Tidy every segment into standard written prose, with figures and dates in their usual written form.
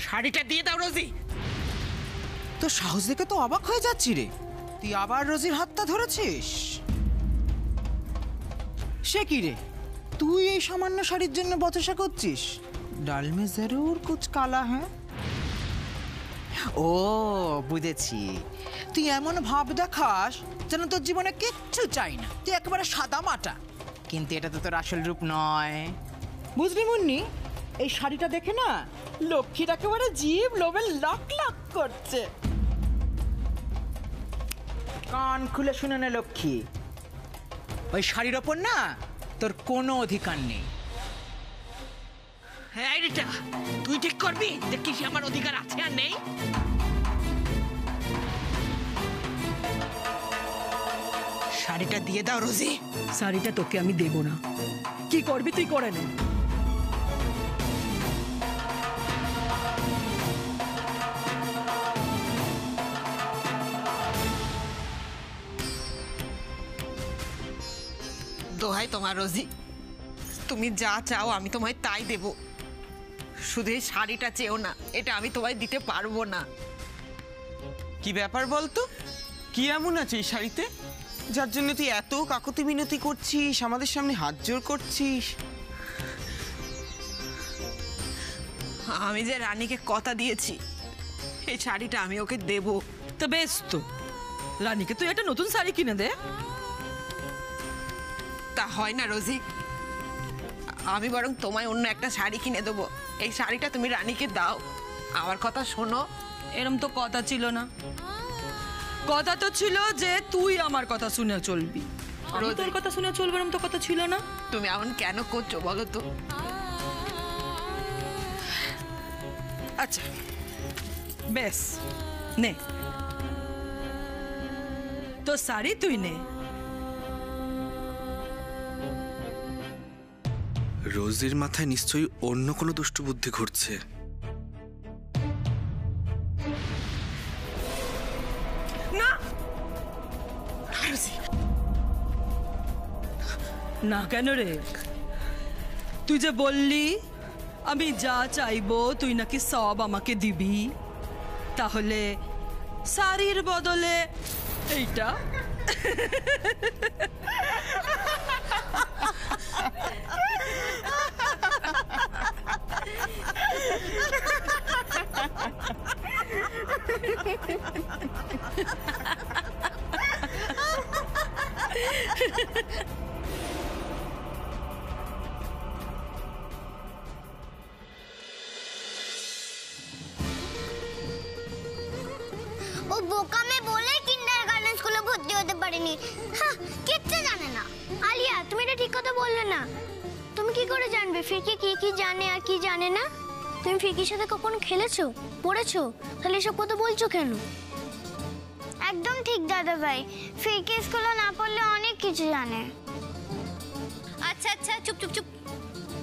শাড়িটা দিয়ে দাও রোজি। তো সাহস দেখে তো অবাক হয়ে যাচ্ছি রে, তুই আবার রোজির হাতটা ধরেছিস? সে কি রে, তুই এই সামান্য শাড়ির জন্য বচসা করছিস? ডাল মে জরুর কুছ কালা হ্যাঁ। ও বুঝেছি, তুই এমন ভাব দেখাস যেন তোর জীবনে কিচ্ছু চাই না, তুই একেবারে সাদা মাটা। কিন্তু এটা তো তোর আসল রূপ নয়, বুঝলি মুন্নি? এই শাড়িটা দেখে না লক্ষ্মীর একেবারে জিভ লোভে লক লক করছে। কান খুলে শুনে নে লক্ষ্মী, ওই শাড়ির ওপর না তোর কোনো অধিকার নেই। হ্যাঁ রিটা, তুই ঠিক করবি যে কি আমার অধিকার আছে আর নেই। শাড়িটা দিয়ে দাও রোজি। শাড়িটা তোকে আমি দেব না, কি করবি তুই করে নে। দোহাই তোমার রোজি, তুমি যা চাও আমি তোমায় তাই দেব, শুধু এই শাড়িটা চেও না, এটা আমি তোমায় দিতে পারবো না। কি ব্যাপার বলতো, কি এমন আছে এই শাড়িতে যার জন্য তুই এত কাকুতি মিনতি করছিস, আমাদের সামনে হাত জোর করছিস? আমি যে রানীকে কথা দিয়েছি এই শাড়িটা আমি ওকে দেব। তো বেশ, তো রানীকে তুই একটা নতুন শাড়ি কিনে দে। তা হয় না রোজি, আমি বরং তোমায় অন্য একটা শাড়ি কিনে দেবো, এই শাড়িটা তুমি রানীকে দাও। আমার কথা শোনো। এরম তো কথা ছিল না, কথা তো ছিল যে তুই আমার কথা শুনে চলবি, আমি তোর কথা শুনে চলবো, এরম তো কথা ছিল না। তুমি এমন কেন করছো বলো তো? আচ্ছা বেশ, নে তো শাড়ি তুই নে। রোজির মাথায় নিশ্চয়ই অন্য কোনো দুষ্টু বুদ্ধি ঘুরছে। না না কেন রে, তুই যে বললি আমি যা চাইবো তুই নাকি সব আমাকে দিবি, তাহলে শাড়ির বদলে এইটা? ও বোকামে বলে কিন্ডারগার্টেন স্কুলে ভর্তি হতে পারেনি, হ্যাঁ কিচ্ছু জানে না। আলিয়া তুমি এটা ঠিক কথা বললে না, তুমি কি করে জানবে ফিরকি কি কি জানে আর কি জানে না? তুমি ফিরকির সাথে কখনো খেলেছো, পড়েছো? তাহলে এসব কথা বলছো কেন? একদম ঠিক দাদা ভাই, ফিরকি স্কুলে না পড়লে অনেক কিছু জানে। আচ্ছা আচ্ছা চুপ চুপ চুপ,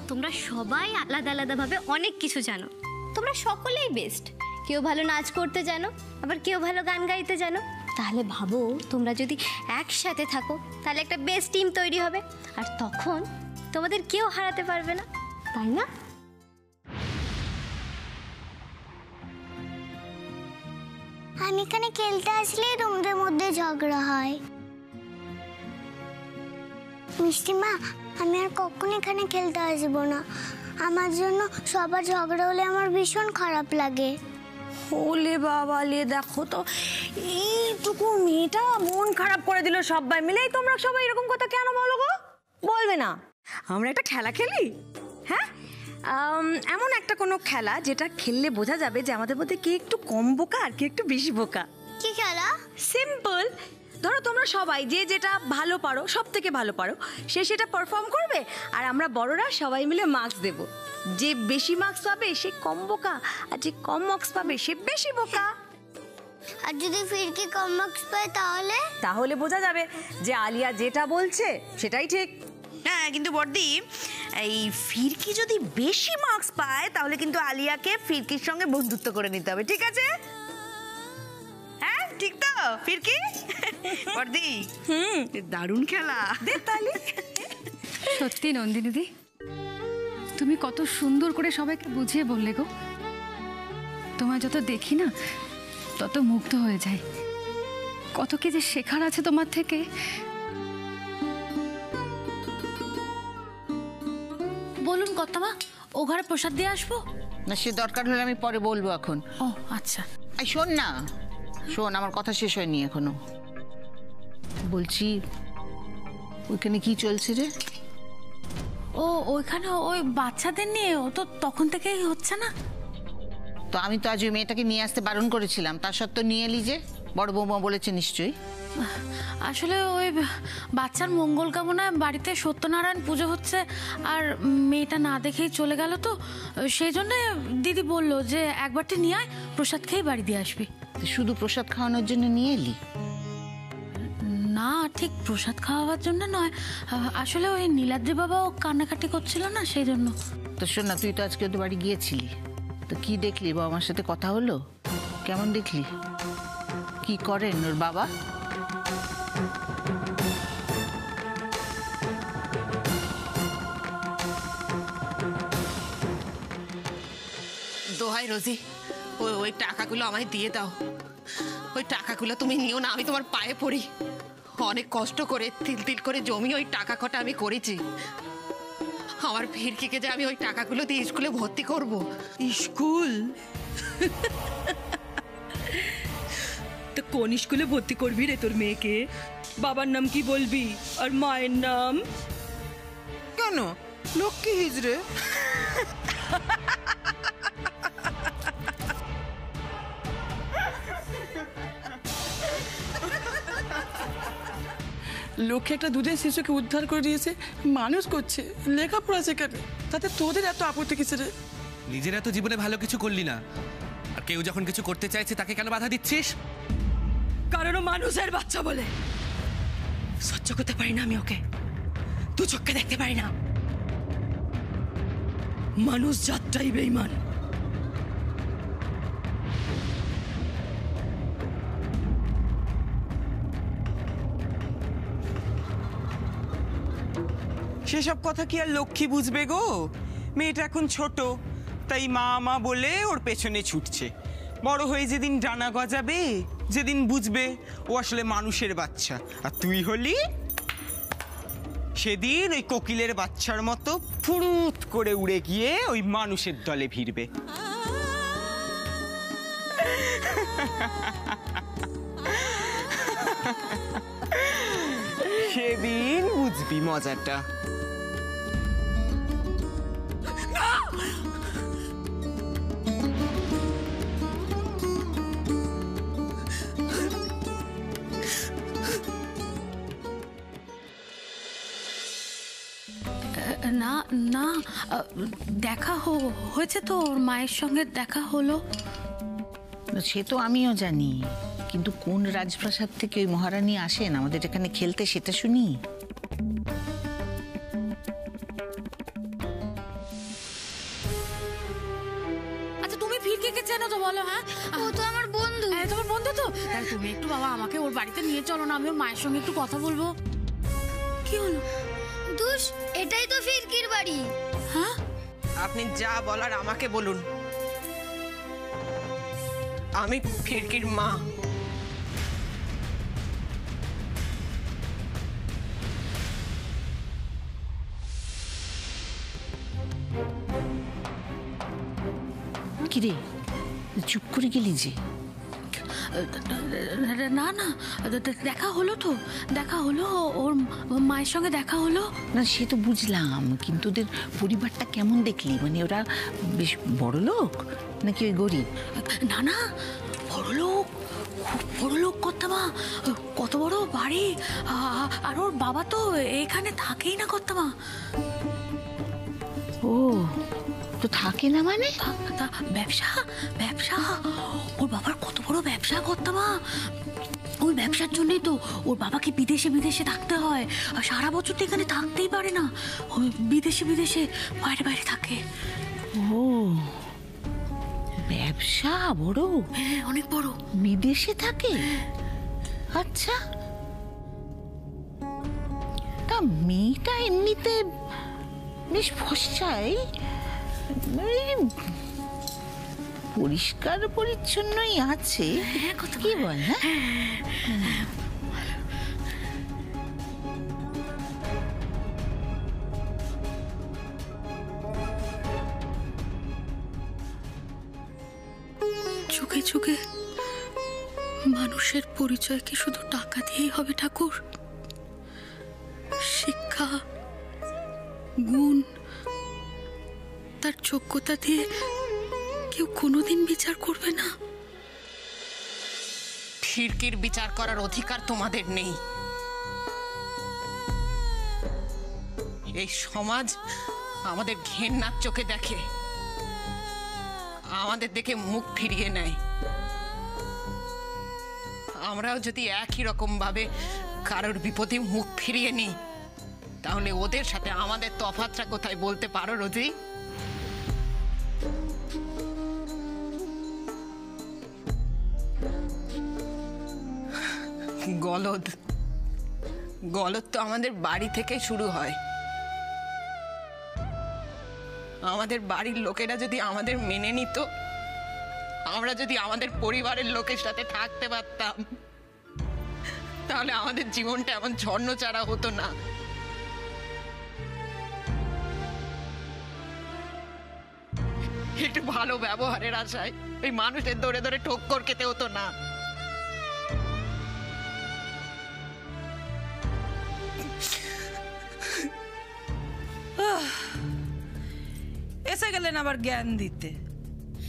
তোমরা সবাই আলাদা আলাদা ভাবে অনেক কিছু জানো, তোমরা সকলেই বেস্ট। কেউ ভালো নাচ করতে জানো, আবার কেউ ভালো গান গাইতে জানো। তাহলে ভাবো তোমরা যদি একসাথে থাকো তাহলে একটা বেস্ট টিম তৈরি হবে, আর তখন তোমাদের কেউ হারাতে পারবে না, তাই না? আমি এখানে খেলতে আসলেই তোমাদের মধ্যে ঝগড়া হয়। মিষ্টি মা, আমি আর কখনো এখানে খেলতে আসবো না, আমার জন্য সবার ঝগড়া হলে আমার ভীষণ খারাপ লাগে। ওলে বাবা লে, দেখো তো এইটুকু মেয়েটা মন খারাপ করে দিল সবাই মিলে। তোমরা সবাই এরকম কথা কেন বলো গো? বলবে না আমরা একটা খেলা খেলি, হ্যাঁ এমন একটা কোনো খেলা যেটা খেললে বোঝা যাবে যে আমাদের মধ্যে কে একটু কম বোকা আর কে একটু বেশি বোকা। কি খেলা? সিম্পল, ধরো তোমরা সবাই যে যেটা ভালো পারো, সব থেকে ভালো পারো, সে সেটা পারফর্ম করবে, আর আমরা বড়রা সবাই মিলে মার্কস দেব। যে বেশি মার্কস পাবে সে কম বোকা, আর যে কম মার্কস পাবে সে বেশি বোকা। আর যদি ফিরকি কম মার্কস পায় তাহলে বোঝা যাবে যে আলিয়া যেটা বলছে সেটাই ঠিক। হ্যাঁ কিন্তু বড়দি, এই ফিরকি যদি বেশি মার্কস পায় তাহলে কিন্তু আলিয়াকে ফিরকির সঙ্গে বন্ধুত্ব করে নিতে হবে, ঠিক আছে? হ্যাঁ ঠিক তো ফিরকি? বড়দি দারুণ খেলা। তাহলে সত্যি নন্দিনী দি, তুমি কত সুন্দর করে সবাইকে বুঝিয়ে বললে গো। তোমায় যত দেখি না তত মুগ্ধ হয়ে যায়। কত কি যে শেখার আছে তোমার থেকে। বলুন কর্তামা, ও ঘরে প্রসাদ দিয়ে আসবো? না, সে দরকার হলে আমি পরে বলবো। এখন ও আচ্ছা। এই শোন না, শোন, আমার কথা শেষ হয়নি এখনো। বলছি, ওইখানে কি চলছে রে? ও ওইখানে ওই বাচ্চাদের নিয়ে, ও তো তখন থেকেই হচ্ছে না। তো আমি তো আজ ওই মেয়েটাকে নিয়ে আসতে বারণ করেছিলাম, তার সত্ত্বেও নিয়ে এলি যে? বড় বৌমা বলেছে নিশ্চয়ই। আসলে ওই বাচ্চার মঙ্গল কামনায় বাড়িতে সত্যনারায়ণ পুজো হচ্ছে, আর মেয়েটা না দেখেই চলে গেল, তো সেই জন্য দিদি বলল যে একবারটি নিয়ে আয়, প্রসাদ খেয়ে বাড়ি দিয়ে আসবি। শুধু প্রসাদ খাওয়ানোর জন্য নিয়ে এলি? না, ঠিক প্রসাদ খাওয়াবার জন্য নয়, আসলে ওই নীলাদ্রি বাবাও কান্নাকাটি করছিল না, সেই জন্য। তো শোন না, তুই তো আজকে ওদের বাড়ি গিয়েছিলি, তো কি দেখলি? বাবা আমার সাথে কথা হলো? কেমন দেখলি? কি করেন ওর বাবা? দোহাই রোজি, ওই টাকাগুলো আমায় দিয়ে দাও। ওই টাকাগুলো তুমি নিও না, আমি তোমার পায়ে পড়ি। অনেক কষ্ট করে তিল তিল করে জমি ওই টাকা কটা আমি করেছি। আমার ফিরকিকে যে আমি ওই টাকাগুলো দিয়ে স্কুলে ভর্তি করব। স্কুল? তো কোন স্কুলে ভর্তি করবি রে তোর মেয়েকে? বাবার নাম কি বলবি আর মায়ের নাম? কেন, লক্ষ্মী হিজড়ে। লক্ষ্যে একটা দুধের শিশুকে উদ্ধার করে দিয়েছে, মানুষ করছে, লেখাপড়া শেখাবে, তাতে তোদের এত আপত্তি কিসে রে? নিজেরা তো জীবনে ভালো কিছু করলি না, আর কেউ যখন কিছু করতে চাইছে তাকে কেন বাধা দিচ্ছিস? কারণ ও মানুষের বাচ্চা বলে সহ্য করতে পারি না আমি ওকে। দু চোখকে দেখতে পারি না। মানুষ জাতটাই বেঈমান। সেসব কথা কি আর লক্ষ্মী বুঝবে গো? মেয়েটা এখন ছোট, তাই মা মা বলে ওর পেছনে ছুটছে। বড় হয়ে যেদিন ডানা গজাবে, যেদিন বুঝবে ও আসলে মানুষের বাচ্চা, আর তুই হলি সেদিন ওই কোকিলের বাচ্চার মতো ফুরুত করে উড়ে গিয়ে ওই মানুষের দলে ভিড়বে। সেদিন বুঝবি মজাটা। না না, দেখা হয়েছে তো, ওর মায়ের সঙ্গে দেখা হলো। সে তো আমিও জানি, কিন্তু কোন রাজপ্রাসাদ থেকে ওই মহারানী আসেন আমাদের এখানে খেলতে সেটা শুনি। আচ্ছা, তুমি ফিরকে চেনো তো, বলো। হ্যাঁ, ও তো আমার বন্ধু। তোমার বন্ধু তো? তাহলে তুমি একটু বাবা আমাকে ওর বাড়িতে নিয়ে চলো না, আমি ওর মায়ের সঙ্গে একটু কথা বলবো। কি হলো? দুষ, এটাই তো ফিরকির বাড়ি। হ্যাঁ, আপনি যা বলার আমাকে বলুন। আমি ফিরকির মা। কিরে, চুপ করে গেলি যে? না না, দেখা হলো তো, দেখা হলো, ওর মায়ের সঙ্গে দেখা হলো। না, সে তো বুঝলাম, কিন্তু ওদের পরিবারটা কেমন দেখলি? মানে ওরা বেশ বড় লোক নাকি ওই গরিব? না না, বড় লোক, খুব বড় লোক কর্তামা। কত বড় বাড়ি, আর ওর বাবা তো এখানে থাকেই না কর্তামা। ও, তো থাকে না মানে? ব্যবসা, ব্যবসা, ওর বাবার কত বড় ব্যবসা কর্তামা। ওই ব্যবসার জন্যই তো ওর বাবাকে বিদেশে বিদেশে থাকতে হয়, আর সারা বছর তো এখানে থাকতেই পারে না, ওই বিদেশে বিদেশে বাইরে বাইরে থাকে। ও, ব্যবসা বড়? হ্যাঁ, অনেক বড়। বিদেশে থাকে? আচ্ছা, তা মেয়েটা এমনিতে বেশ ফসাই, পরিষ্কার পরিচ্ছন্নই আছে, কি বল? হ্যাঁ, যুগে যুগে মানুষের পরিচয় কি শুধু টাকা দিয়েই হবে ঠাকুর? শিক্ষা, গুণ, তার যোগ্যতা দিয়ে কেউ কোনোদিন বিচার করবে না। ফিরকির বিচার করার অধিকার তোমাদের নেই। এই সমাজ আমাদের ঘেন্নার চোখে দেখে, আমাদের দেখে মুখ ফিরিয়ে নেয়। আমরাও যদি একই রকম ভাবে কারোর বিপদে মুখ ফিরিয়ে নিই, তাহলে ওদের সাথে আমাদের তফাৎটা কোথায় বলতে পারো রোজি? গলদ গলদ তো আমাদের বাড়ি থেকে শুরু হয়। আমাদের বাড়ির লোকেরা যদি আমাদের মেনে নিত, আমরা যদি আমাদের পরিবারের লোকের সাথে থাকতে পারতাম, তাহলে আমাদের জীবনটা এমন ঝর্ণচারা হতো না। একটু ভালো ব্যবহারের আশায় ওই মানুষের ধরে ধরে ঠক্কর খেতে হতো না। এসে গেলেন আবার জ্ঞান দিতে।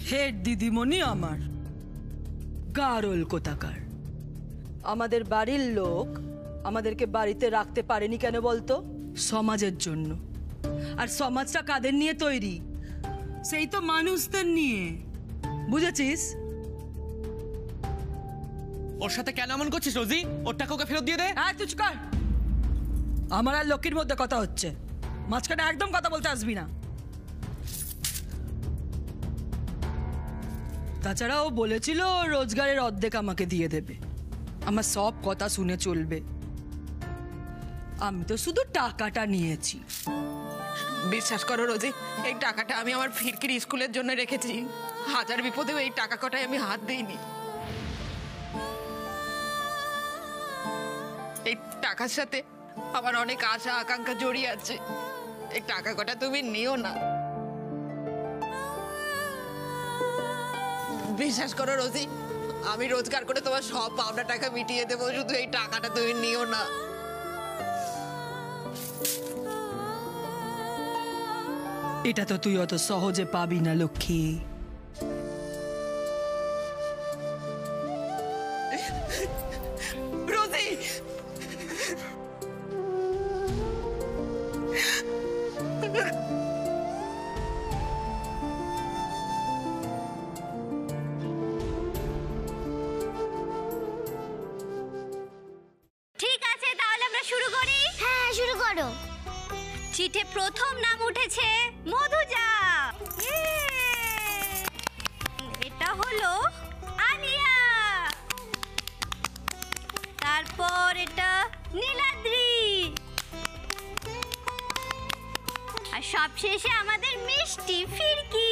হেড দিদিমণি আমার গারল কোথাকার। আমাদের বাড়ির লোক আমাদেরকে বাড়িতে রাখতে পারেনি কেন বলতো? সমাজের জন্য। আর সমাজটা কাদের নিয়ে তৈরি? সেই তো মানুষদের নিয়ে, বুঝেছিস? ওর সাথে কেন এমন করছিস রোজি? ওর টাকা ওকে ফেরত দিয়ে দে। হ্যাঁ, তুই কর। আমার আর লক্ষ্মীর মধ্যে কথা হচ্ছে, মাঝখানে একদম কথা বলতে আসবি না। তাছাড়া ও বলেছিল রোজগারের অর্ধেক আমাকে দিয়ে দেবে, আমার সব কথা শুনে চলবে। আমি তো শুধু টাকাটা নিয়েছি। বিশ্বাস করো রোজি, এই টাকাটা আমি আমার ফিরকির স্কুলের জন্য রেখেছি। হাজার বিপদেও এই টাকা কটায় আমি হাত দিইনি। এই টাকার সাথে আমার অনেক আশা আকাঙ্ক্ষা জড়িয়ে আছে। এই টাকা কটা তুমি নিও না। বিশ্বাস করো রোজি, আমি রোজগার করে তোমার সব পাওনা টাকা মিটিয়ে দেবো, শুধু এই টাকাটা তুমি নিও না। এটা তো তুই অত সহজে পাবি না লক্ষ্মী। রোজি, ঠিক আছে, তাহলে আমরা শুরু করি। হ্যাঁ, শুরু করো। চিঠে প্রথম নাম উঠেছে মধুজা। এটা হলো আলিয়া, তারপর এটা নীলাদ্রি, আর সবশেষে আমাদের মিষ্টি ফিরকি।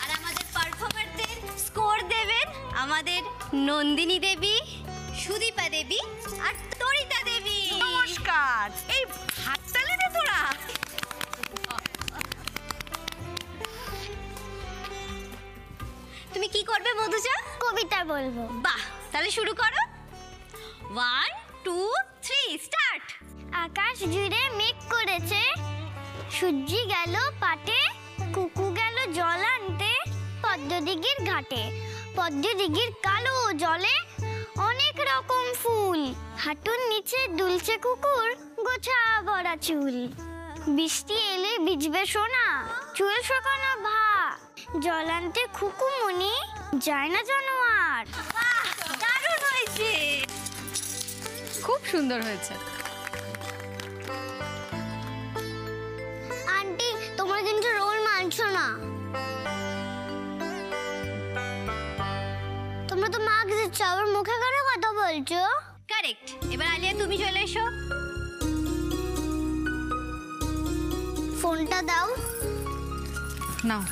আর আমাদের পারফর্মারদের স্কোর দেবেন আমাদের নন্দিনী দেবী, সুদীপা দেবী আর তরিতা দেবী। নমস্কার। এই হাততালি দে তোরা। তুমি কি করবে মধুজা? কবিতা বলবো। বাহ, তাহলে শুরু করো। 1 2 3 স্টার্ট। আকাশ জুড়ে মেঘ করেছে, সূর্য গেল পাটে, কুকু গেল জল আনতে পদ্মদিঘির ঘাটে। পদ্মদিঘির কালো জলে অনেক রকম ফুল, হাঁটুর নিচে দুলছে কুকুর, গোছা ভরা চুল। বৃষ্টি এলে ভিজবে সোনা, চুল শুকানো ভা, জল আনতে খুকুমনি যায় না জানোয়ার। বাহ, দারুণ হয়েছে। খুব সুন্দর হয়েছে। আন্টি, তোমরা কিন্তু রোল মানছো না। তোমরা তো মার্কস দিচ্ছ, আবার মুখে কেন কথা বলছো? কারেক্ট। এবার আলিয়া তুমি চলে এসো। ফোনটা দাও। নাও।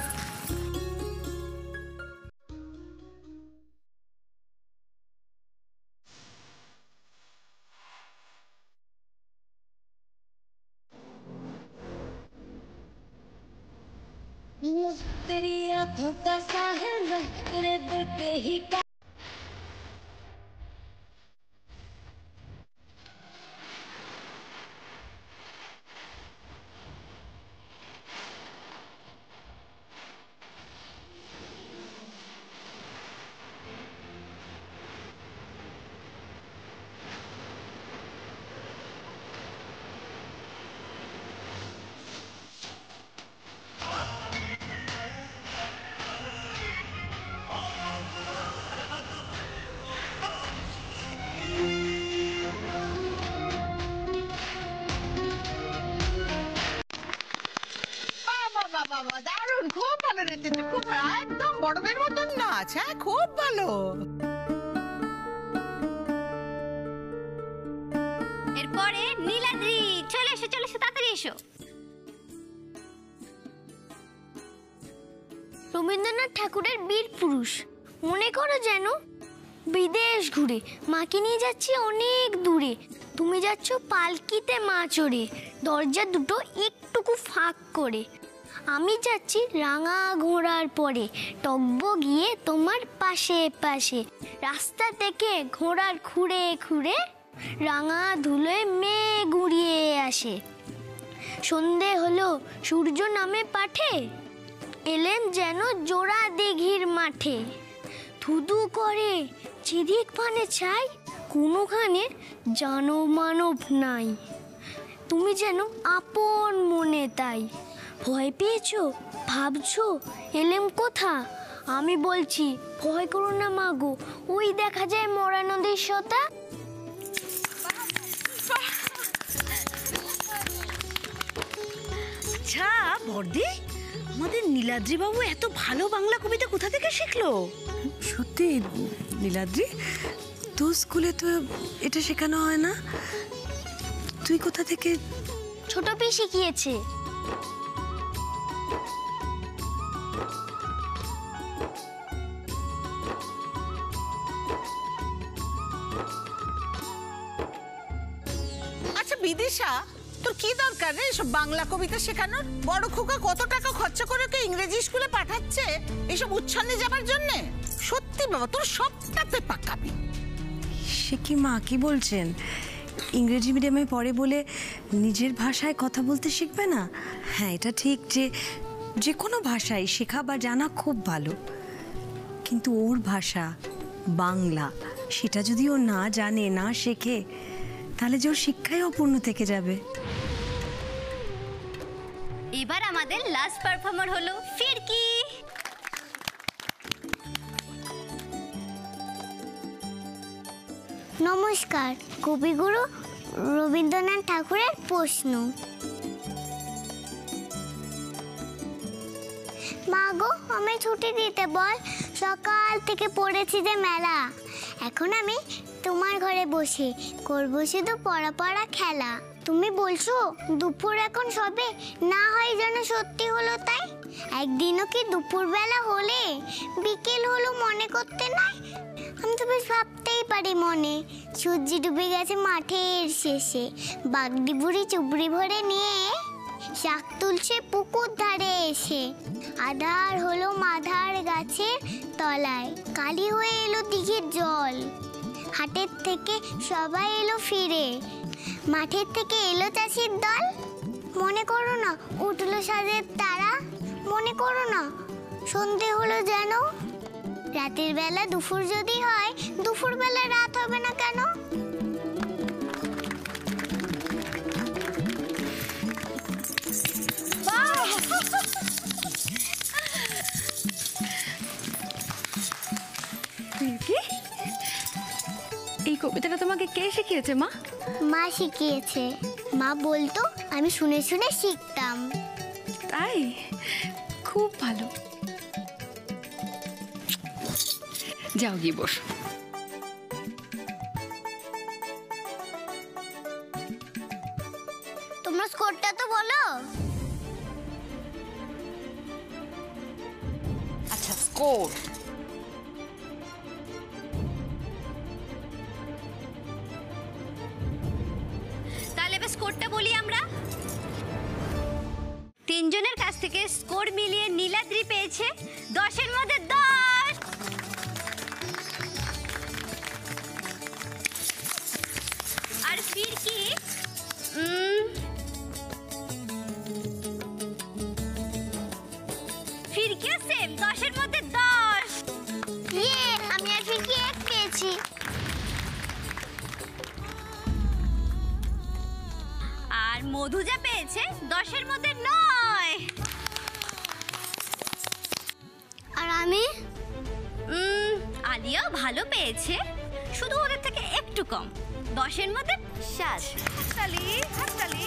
বাবা দারুণ, খুব ভালো রেখেছে, খুব একদম বড়দের মতন নাচ। হ্যাঁ, খুব ভালো। এরপরে নীলাদ্রি, চলে এসো চলে এসো, তাড়াতাড়ি এসো। রবীন্দ্রনাথ ঠাকুরের বীর পুরুষ মনে করো যেন বিদেশ ঘুরে, মাকে নিয়ে যাচ্ছি অনেক দূরে, তুমি যাচ্ছ পালকিতে মা চড়ে, দরজা দুটো একটুকু ফাঁক করে, আমি যাচ্ছি রাঙা ঘোড়ার পরে, টব্ব গিয়ে তোমার পাশে পাশে, রাস্তা থেকে ঘোড়ার খুঁড়ে খুঁড়ে রাঙা ধুলোয় মেয়ে গুড়িয়ে আসে, সন্ধে হলো সূর্য নামে পাঠে, এলেন যেন জোড়া দিঘির মাঠে, ধুধু করে চিদিক পানে চাই, কোনোখানে জানো মানব নাই, তুমি যেন আপন মনে তাই, ভয় পেয়েছো ভাবছো এলেম কোথা, আমি বলছি ভয় করো না মাগো, ওই দেখা যায় মরা নদীর সতা। আচ্ছা বর্দি, আমাদের নীলাদ্রি বাবু এত ভালো বাংলা কবিতা কোথা থেকে শিখলো? সত্যি নীলাদ্রি, তোর স্কুলে তো এটা শেখানো হয় না, তুই কোথা থেকে? ছোট পি শিখিয়েছে। আচ্ছা বিদিশা, তোর কি দরকার রে এসব বাংলা কবিতা শেখানোর? বড় খোকা কত টাকা খরচা করে ওকে ইংরেজি স্কুলে পাঠাচ্ছে এসব উচ্ছন্নে যাবার জন্য? সত্যি বাবা, তোর সবটাতে পাকাবি। সে কি মা, কি বলছেন? ইংরেজি মিডিয়ামে পড়ে বলে নিজের ভাষায় কথা বলতে শিখবে না? হ্যাঁ, এটা ঠিক যে যে কোনো ভাষায় শেখা বা জানা খুব ভালো, কিন্তু ওর ভাষা বাংলা, সেটা যদি ও না জানে না শেখে, তাহলে যে ওর শিক্ষাই অপূর্ণ থেকে যাবে। এবার আমাদের লাস্ট পারফর্মার হলো ফিরকি। নমস্কার, কবিগুরু রবীন্দ্রনাথ ঠাকুরের প্রশ্ন। মা গো, আমি ছুটি দিতে বল, সকাল থেকে পড়েছি যে মেলা, এখন আমি তোমার ঘরে বসে করবো শুধু পড়া পড়া খেলা, তুমি বলছো দুপুর এখন সবে, না হয় যেন সত্যি হলো তাই, একদিনও কি দুপুর বেলা হলে বিকেল হলো মনে করতে নাই, আমি তো বেশ ভাবতেই পারি মনে, সূর্য ডুবে গেছে মাঠের শেষে, বাগদি বুড়ি চুবড়ি ভরে নিয়ে শাক তুলছে পুকুর ধারে এসে, আধার হলো মাধার গাছের তলায়, কালি হয়ে এলো দিঘির জল, হাটের থেকে সবাই এলো ফিরে, মাঠের থেকে এলো চাষির দল, মনে করো না উঠলো সাজের তারা, মনে করো না সন্ধে হলো যেন, রাতের বেলা দুপুর যদি হয়, দুপুর বেলা রাত হবে না কেন? এই কবিতাটা তোমাকে কে শিখিয়েছে মা? মা শিখিয়েছে, মা বলতো আমি শুনে শুনে শিখতাম। তাই? খুব ভালো, যাও গিয়ে বসো। তোমার স্কোরটা তো বলো। আচ্ছা, স্কোর তাহলে এবার স্কোরটা বলি আমরা। তিনজনের কাছ থেকে স্কোর মিলিয়ে নীলাদ্রি পেয়েছে পেয়েছে 10-এর মধ্যে 10। আর ফিরকি ফিরকিও সেম 10-এর মধ্যে 10। আমি আর ফিরকি 1 পেয়েছি। আর মধু যা পেয়েছে 10-এর মধ্যে 9। আর আমি আলিয়াও ভালো পেয়েছে, শুধু ওদের থেকে একটু কম, 10-এর মধ্যে 7। হাততালি হাততালি।